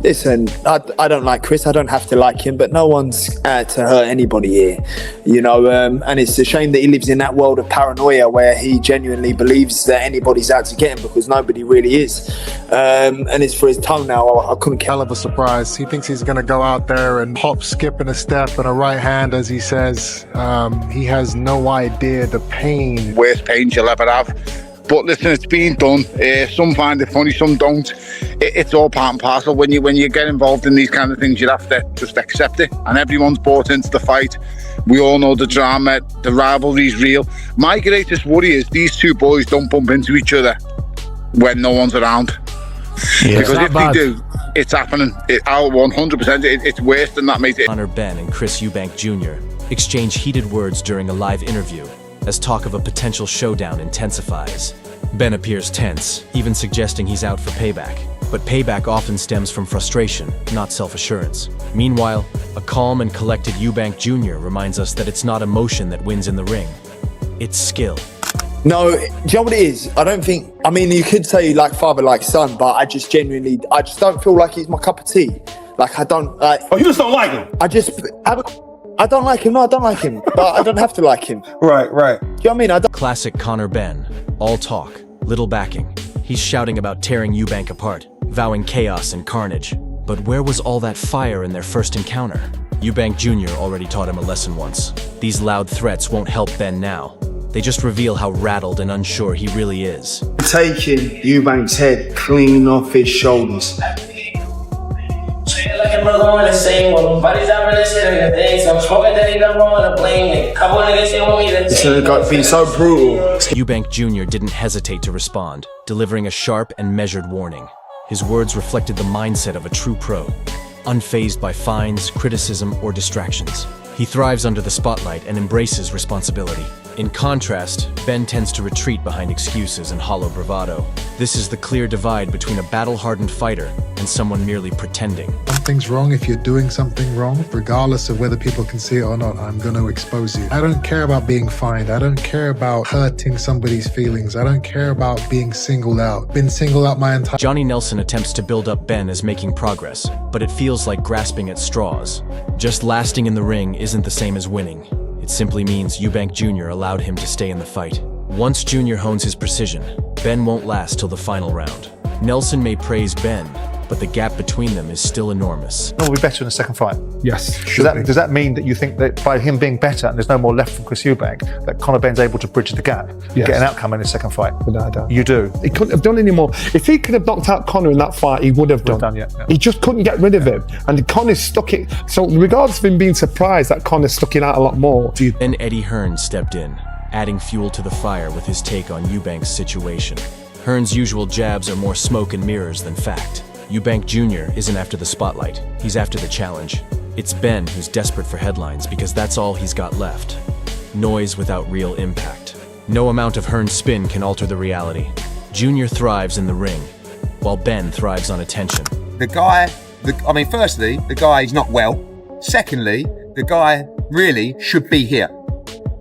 Listen, I don't like Chris. I don't have to like him, but no one's out to hurt anybody here, you know. And it's a shame that he lives in that world of paranoia where he genuinely believes that anybody's out to get him, because nobody really is. And it's for his toenail. I couldn't care. Hell of a surprise. He thinks he's going to go out there and hop, skip, and a step and a right hand, as he says. He has no idea the pain. Worst pains you'll ever have. But listen, it's being done. Some find it funny, some don't. It's all part and parcel. When you get involved in these kind of things, you have to just accept it. And everyone's bought into the fight. We all know the drama, the rivalry's real. My greatest worry is these two boys don't bump into each other when no one's around. Yeah, because if they do, it's happening. 100%. It's worse than that, mate. Conor, Benn and Eubank Jr. exchange heated words during a live interview as talk of a potential showdown intensifies. Benn appears tense, even suggesting he's out for payback. But payback often stems from frustration, not self-assurance. Meanwhile, a calm and collected Eubank Jr. reminds us that it's not emotion that wins in the ring. It's skill. No, do you know what it is? I don't think, I mean, you could say like father, like son, but I just don't feel like he's my cup of tea. Like, I don't, like... Oh, you just don't like him? I don't like him. No, I don't like him. But I don't have to like him. Right. Do you know what I mean? Classic Conor Benn. All talk, little backing. He's shouting about tearing Eubank apart, vowing chaos and carnage. But where was all that fire in their first encounter? Eubank Jr. already taught him a lesson once. These loud threats won't help Benn now. They just reveal how rattled and unsure he really is. Taking Eubank's head clean off his shoulders. It's been so brutal. Eubank Jr. didn't hesitate to respond, delivering a sharp and measured warning. His words reflected the mindset of a true pro, unfazed by fines, criticism, or distractions. He thrives under the spotlight and embraces responsibility. In contrast, Benn tends to retreat behind excuses and hollow bravado. This is the clear divide between a battle-hardened fighter and someone merely pretending. Something's wrong if you're doing something wrong, regardless of whether people can see it or not. I'm going to expose you. I don't care about being fined. I don't care about hurting somebody's feelings. I don't care about being singled out. Been singled out my entire... Johnny Nelson attempts to build up Benn as making progress, but it feels like grasping at straws. Just lasting in the ring isn't the same as winning. It simply means Eubank Jr. allowed him to stay in the fight. Once Jr. hones his precision, Benn won't last till the final round. Nelson may praise Benn, but the gap between them is still enormous. Will be better in the second fight. Yes. Does that mean that you think that by him being better and there's no more left from Chris Eubank, that Conor Benn's able to bridge the gap, get an outcome in his second fight? Without a doubt. You do. He couldn't have done any more. If he could have knocked out Conor in that fight, he would have done. Yeah. He just couldn't get rid of him, and Conor stuck it. So regardless of him being surprised that Conor stuck it out a lot more. Then Eddie Hearn stepped in, adding fuel to the fire with his take on Eubank's situation. Hearn's usual jabs are more smoke and mirrors than fact. Eubank Jr. isn't after the spotlight, he's after the challenge. It's Benn who's desperate for headlines because that's all he's got left. Noise without real impact. No amount of Hearn's spin can alter the reality. Jr. thrives in the ring, while Benn thrives on attention. Firstly, the guy is not well. Secondly, the guy really should be here.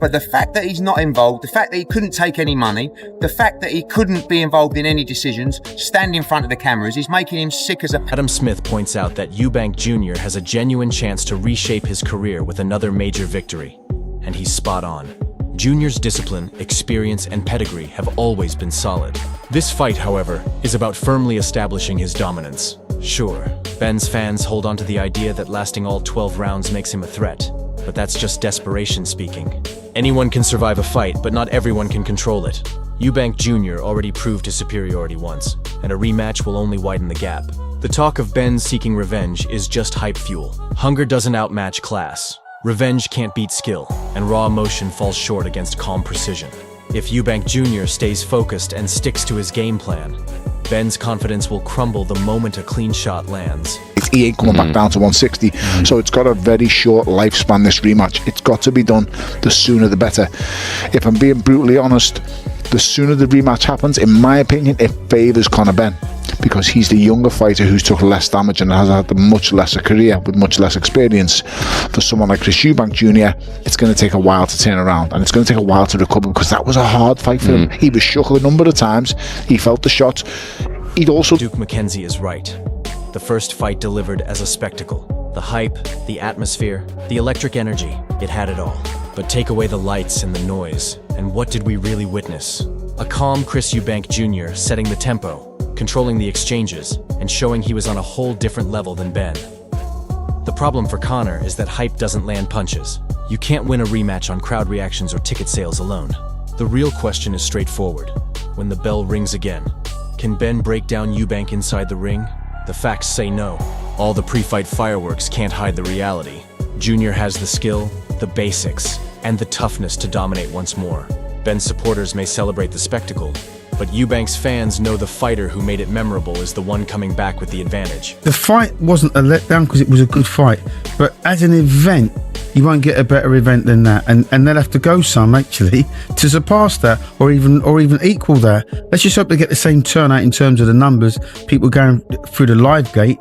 But the fact that he's not involved, the fact that he couldn't take any money, the fact that he couldn't be involved in any decisions, stand in front of the cameras, is making him sick as a... Adam Smith points out that Eubank Jr. has a genuine chance to reshape his career with another major victory. And he's spot on. Junior's discipline, experience, and pedigree have always been solid. This fight, however, is about firmly establishing his dominance. Sure, Benn's fans hold on to the idea that lasting all 12 rounds makes him a threat, but that's just desperation speaking. Anyone can survive a fight, but not everyone can control it. Eubank Jr. already proved his superiority once, and a rematch will only widen the gap. The talk of Benn seeking revenge is just hype fuel. Hunger doesn't outmatch class. Revenge can't beat skill, and raw emotion falls short against calm precision. If Eubank Jr. stays focused and sticks to his game plan, Benn's confidence will crumble the moment a clean shot lands. He ain't coming back down to 160, so it's got a very short lifespan, this rematch. It's got to be done, the sooner the better. If I'm being brutally honest, the sooner the rematch happens, in my opinion, it favours Conor Benn, because he's the younger fighter who's took less damage and has had a much lesser career with much less experience. For someone like Chris Eubank Jr., it's going to take a while to turn around, and it's going to take a while to recover, because that was a hard fight for him. He was shook a number of times, he felt the shots. He'd also... Duke McKenzie is right. The first fight delivered as a spectacle. The hype, the atmosphere, the electric energy, it had it all. But take away the lights and the noise, and what did we really witness? A calm Chris Eubank Jr. setting the tempo, controlling the exchanges, and showing he was on a whole different level than Benn. The problem for Conor is that hype doesn't land punches. You can't win a rematch on crowd reactions or ticket sales alone. The real question is straightforward. When the bell rings again, can Benn break down Eubank inside the ring? The facts say no. All the pre-fight fireworks can't hide the reality. Junior has the skill, the basics, and the toughness to dominate once more. Benn's supporters may celebrate the spectacle, but Eubank's fans know the fighter who made it memorable is the one coming back with the advantage. The fight wasn't a letdown because it was a good fight, but as an event, you won't get a better event than that, and they'll have to go some actually to surpass that, or even equal that. Let's just hope they get the same turnout in terms of the numbers, people going through the live gate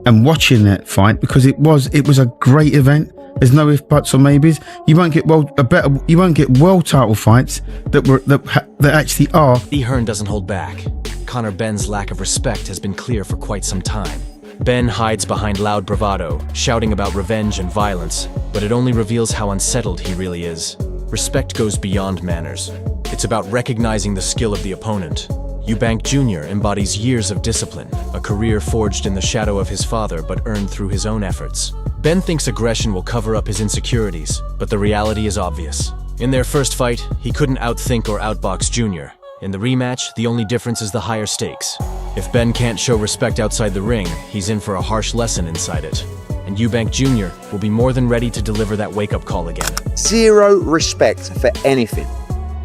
and watching that fight, because it was a great event. There's no ifs, buts, or maybes. You won't get world title fights that actually are. E. Hearn doesn't hold back. Conor Benn's lack of respect has been clear for quite some time. Benn hides behind loud bravado, shouting about revenge and violence, but it only reveals how unsettled he really is. Respect goes beyond manners. It's about recognizing the skill of the opponent. Eubank Jr. embodies years of discipline, a career forged in the shadow of his father but earned through his own efforts. Benn thinks aggression will cover up his insecurities, but the reality is obvious. In their first fight, he couldn't outthink or outbox Jr. In the rematch, the only difference is the higher stakes. If Benn can't show respect outside the ring, he's in for a harsh lesson inside it. And Eubank Jr. will be more than ready to deliver that wake-up call again. Zero respect for anything.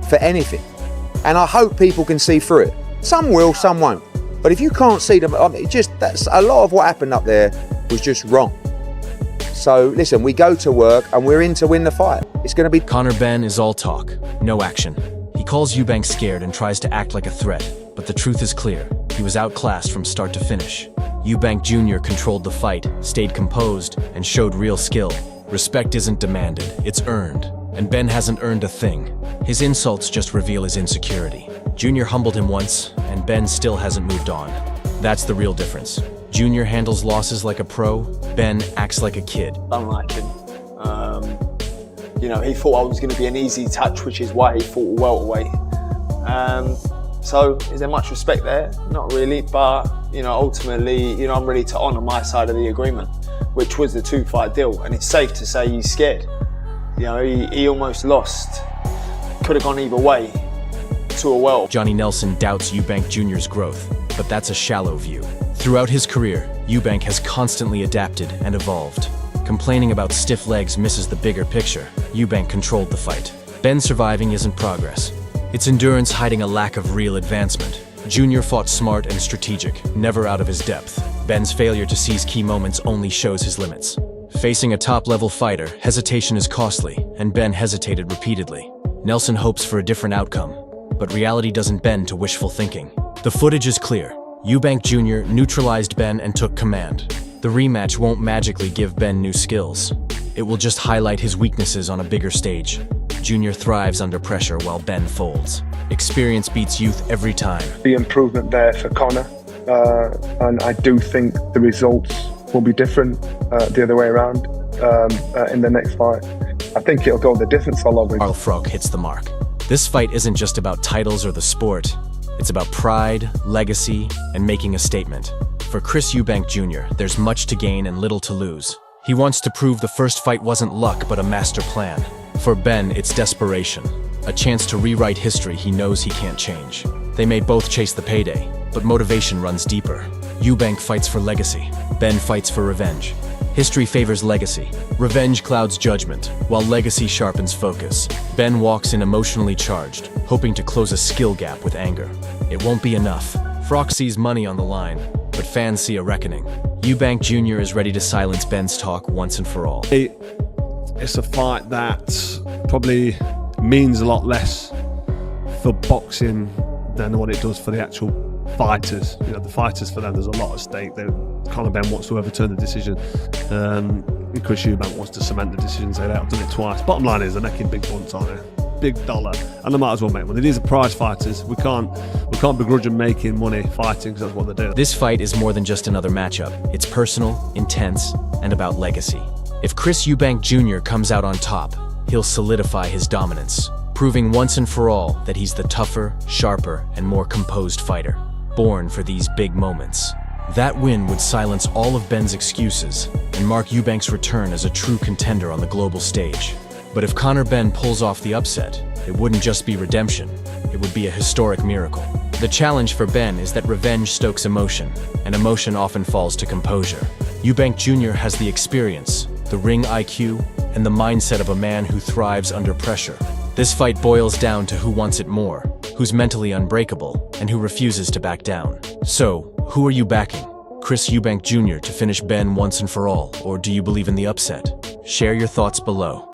For anything. And I hope people can see through it. Some will, some won't. But if you can't see them, that's a lot of what happened up there was just wrong. So listen, we go to work and we're in to win the fight. It's going to be... Conor Benn is all talk, no action. He calls Eubank scared and tries to act like a threat, but the truth is clear. He was outclassed from start to finish. Eubank Jr. controlled the fight, stayed composed, and showed real skill. Respect isn't demanded, it's earned. And Benn hasn't earned a thing. His insults just reveal his insecurity. Jr. humbled him once, and Benn still hasn't moved on. That's the real difference. Jr. handles losses like a pro, Benn acts like a kid. Don't like him. He thought I was going to be an easy touch, which is why he fought a welterweight. So is there much respect there? Not really, but ultimately, I'm ready to honour my side of the agreement, which was the 2-fight deal, and it's safe to say he's scared. He almost lost. Could have gone either way to a well. Johnny Nelson doubts Eubank Jr.'s growth, but that's a shallow view. Throughout his career, Eubank has constantly adapted and evolved. Complaining about stiff legs misses the bigger picture. Eubank controlled the fight. Benn surviving isn't progress. It's endurance hiding a lack of real advancement. Jr. fought smart and strategic, never out of his depth. Benn's failure to seize key moments only shows his limits. Facing a top-level fighter, hesitation is costly, and Benn hesitated repeatedly. Nelson hopes for a different outcome, but reality doesn't bend to wishful thinking. The footage is clear. Eubank Jr. neutralized Benn and took command. The rematch won't magically give Benn new skills. It will just highlight his weaknesses on a bigger stage. Jr. thrives under pressure while Benn folds. Experience beats youth every time. The improvement there for Conor, and I do think the results will be different the other way around in the next fight. I think it'll go the distance all over. Carl Frog hits the mark. This fight isn't just about titles or the sport. It's about pride, legacy, and making a statement. For Chris Eubank Jr., there's much to gain and little to lose. He wants to prove the first fight wasn't luck but a master plan. For Benn, it's desperation. A chance to rewrite history he knows he can't change. They may both chase the payday, but motivation runs deeper. Eubank fights for legacy. Benn fights for revenge. History favors legacy. Revenge clouds judgment, while legacy sharpens focus. Benn walks in emotionally charged, hoping to close a skill gap with anger. It won't be enough. Frock sees money on the line, but fans see a reckoning. Eubank Jr. is ready to silence Benn's talk once and for all. It's a fight that probably means a lot less for boxing than what it does for the actual fighters. The fighters, for them, there's a lot at stake. Conor Benn wants to overturn the decision. Chris Eubank wants to cement the decision, say that I've done it twice. Bottom line is they're making big bunts, aren't they? big dollar, and they might as well make money. These are prize fighters. We can't begrudge them making money fighting, because that's what they do. This fight is more than just another matchup. It's personal, intense, and about legacy. If Chris Eubank Jr. comes out on top, he'll solidify his dominance, proving once and for all that he's the tougher, sharper, and more composed fighter, born for these big moments. That win would silence all of Benn's excuses and mark Eubank's return as a true contender on the global stage. But if Conor Benn pulls off the upset, it wouldn't just be redemption, it would be a historic miracle. The challenge for Benn is that revenge stokes emotion, and emotion often falls to composure. Eubank Jr. has the experience, the ring IQ, and the mindset of a man who thrives under pressure. This fight boils down to who wants it more, who's mentally unbreakable, and who refuses to back down. So, who are you backing? Chris Eubank Jr. to finish Benn once and for all, or do you believe in the upset? Share your thoughts below.